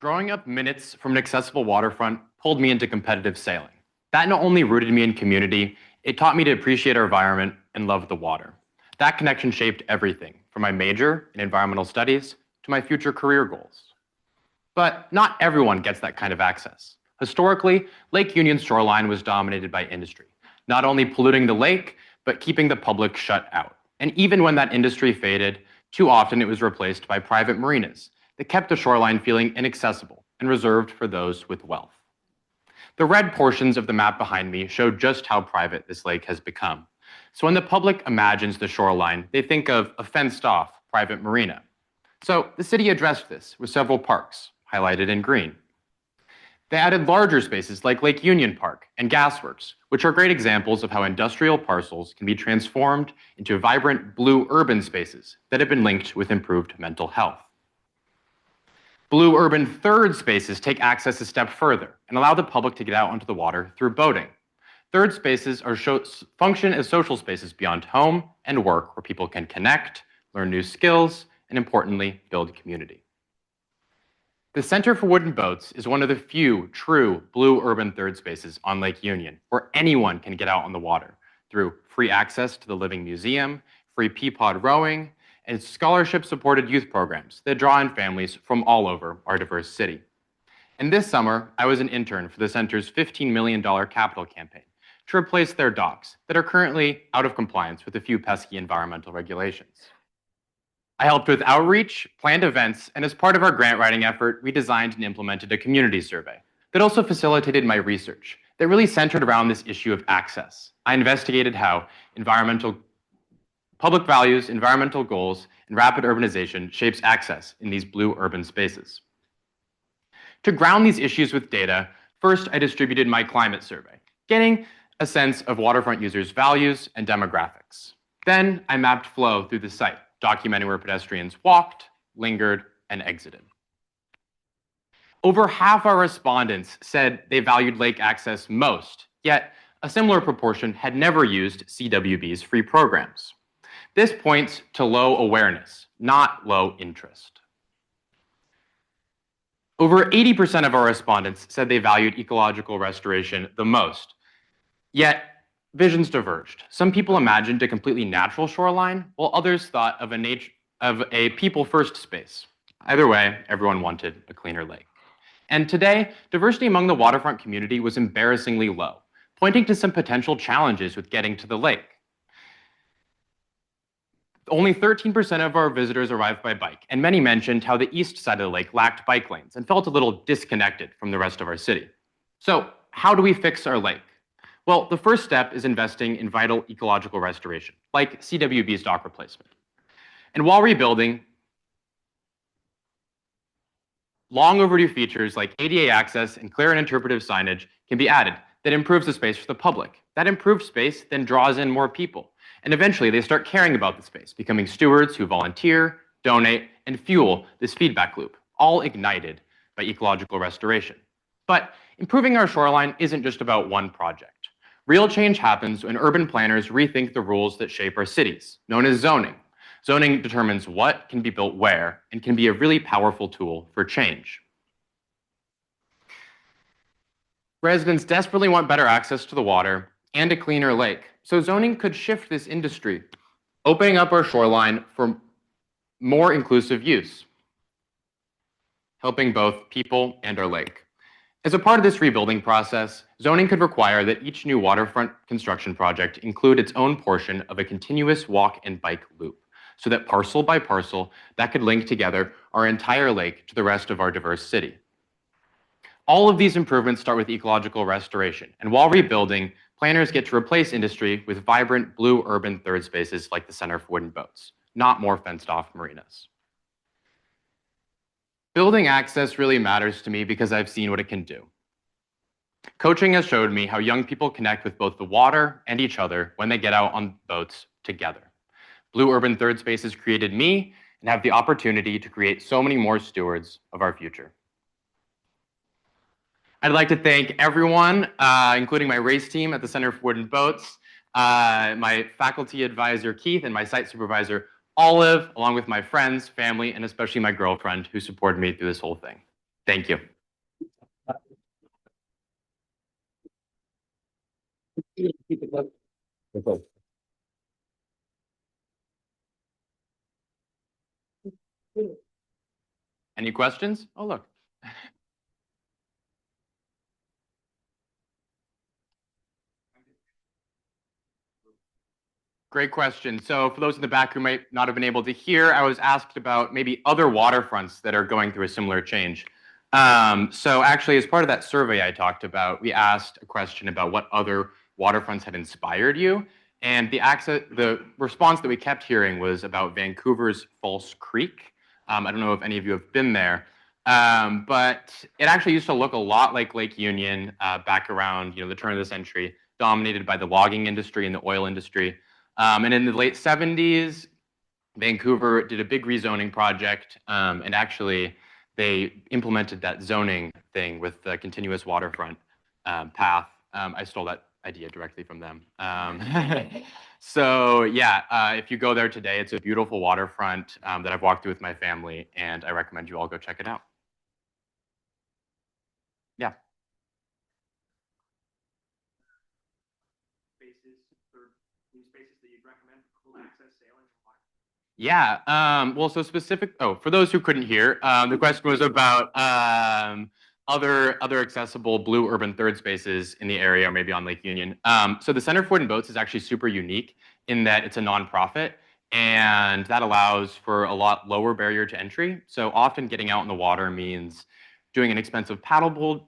Growing up minutes from an accessible waterfront pulled me into competitive sailing. That not only rooted me in community, it taught me to appreciate our environment and love the water. That connection shaped everything, from my major in environmental studies to my future career goals. But not everyone gets that kind of access. Historically, Lake Union's shoreline was dominated by industry, not only polluting the lake, but keeping the public shut out. And even when that industry faded, too often it was replaced by private marinas that kept the shoreline feeling inaccessible and reserved for those with wealth. The red portions of the map behind me show just how private this lake has become. So when the public imagines the shoreline, they think of a fenced-off private marina. So the city addressed this with several parks, highlighted in green. They added larger spaces like Lake Union Park and Gasworks, which are great examples of how industrial parcels can be transformed into vibrant blue urban spaces that have been linked with improved mental health. Blue urban third spaces take access a step further and allow the public to get out onto the water through boating. Third spaces function as social spaces beyond home and work where people can connect, learn new skills, and importantly, build community. The Center for Wooden Boats is one of the few true blue urban third spaces on Lake Union where anyone can get out on the water through free access to the Living Museum, free peapod rowing, and scholarship-supported youth programs that draw in families from all over our diverse city. And this summer, I was an intern for the center's $15 million capital campaign to replace their docks that are currently out of compliance with a few pesky environmental regulations. I helped with outreach, planned events, and as part of our grant writing effort, we designed and implemented a community survey that also facilitated my research that really centered around this issue of access. I investigated how public values, environmental goals, and rapid urbanization shapes access in these blue urban spaces. To ground these issues with data, first I distributed my climate survey, getting a sense of waterfront users' values and demographics. Then I mapped flow through the site, documenting where pedestrians walked, lingered, and exited. Over half our respondents said they valued lake access most, yet a similar proportion had never used CWB's free programs. This points to low awareness, not low interest. Over 80% of our respondents said they valued ecological restoration the most, yet visions diverged. Some people imagined a completely natural shoreline, while others thought of a people-first space. Either way, everyone wanted a cleaner lake. And today, diversity among the waterfront community was embarrassingly low, pointing to some potential challenges with getting to the lake. Only 13% of our visitors arrived by bike, and many mentioned how the east side of the lake lacked bike lanes and felt a little disconnected from the rest of our city. So, how do we fix our lake? Well, the first step is investing in vital ecological restoration, like CWB's dock replacement. And while rebuilding, long overdue features like ADA access and clear and interpretive signage can be added that improves the space for the public. That improved space then draws in more people. And eventually they start caring about the space, becoming stewards who volunteer, donate, and fuel this feedback loop, all ignited by ecological restoration. But improving our shoreline isn't just about one project. Real change happens when urban planners rethink the rules that shape our cities, known as zoning. Zoning determines what can be built where and can be a really powerful tool for change. Residents desperately want better access to the water and a cleaner lake, so zoning could shift this industry, opening up our shoreline for more inclusive use, helping both people and our lake. As a part of this rebuilding process, zoning could require that each new waterfront construction project include its own portion of a continuous walk and bike loop, so that parcel by parcel, that could link together our entire lake to the rest of our diverse city. All of these improvements start with ecological restoration, and while rebuilding, planners get to replace industry with vibrant blue urban third spaces like the Center for Wooden Boats, not more fenced-off marinas. Building access really matters to me because I've seen what it can do. Coaching has showed me how young people connect with both the water and each other when they get out on boats together. Blue urban third spaces created me and have the opportunity to create so many more stewards of our future. I'd like to thank everyone, including my race team at the Center for Wooden Boats, my faculty advisor, Keith, and my site supervisor, Olive, along with my friends, family, and especially my girlfriend who supported me through this whole thing. Thank you. Any questions? Oh, look. Great question. So for those in the back who might not have been able to hear, I was asked about maybe other waterfronts that are going through a similar change. So actually, as part of that survey I talked about, we asked a question about what other waterfronts had inspired you. And the response that we kept hearing was about Vancouver's False Creek. I don't know if any of you have been there, but it actually used to look a lot like Lake Union back around the turn of the century, dominated by the logging industry and the oil industry. And in the late 70s, Vancouver did a big rezoning project, and actually they implemented that zoning thing with the continuous waterfront path. I stole that idea directly from them. So yeah, if you go there today, it's a beautiful waterfront that I've walked through with my family, and I recommend you all go check it out. Yeah. Spaces for new spaces that you'd recommend for cool access sailing? Yeah. Well, so specific. Oh, for those who couldn't hear, the question was about other accessible blue urban third spaces in the area, or maybe on Lake Union. So the Center for Wooden Boats is actually super unique in that it's a nonprofit, and that allows for a lot lower barrier to entry. So often getting out in the water means doing an expensive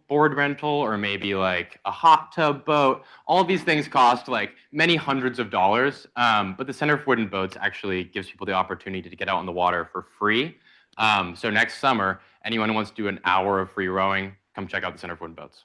board rental, or maybe like a hot tub boat. All of these things cost like many hundreds of dollars, but the Center for Wooden Boats actually gives people the opportunity to get out in the water for free. So next summer, anyone who wants to do an hour of free rowing, come check out the Center for Wooden Boats.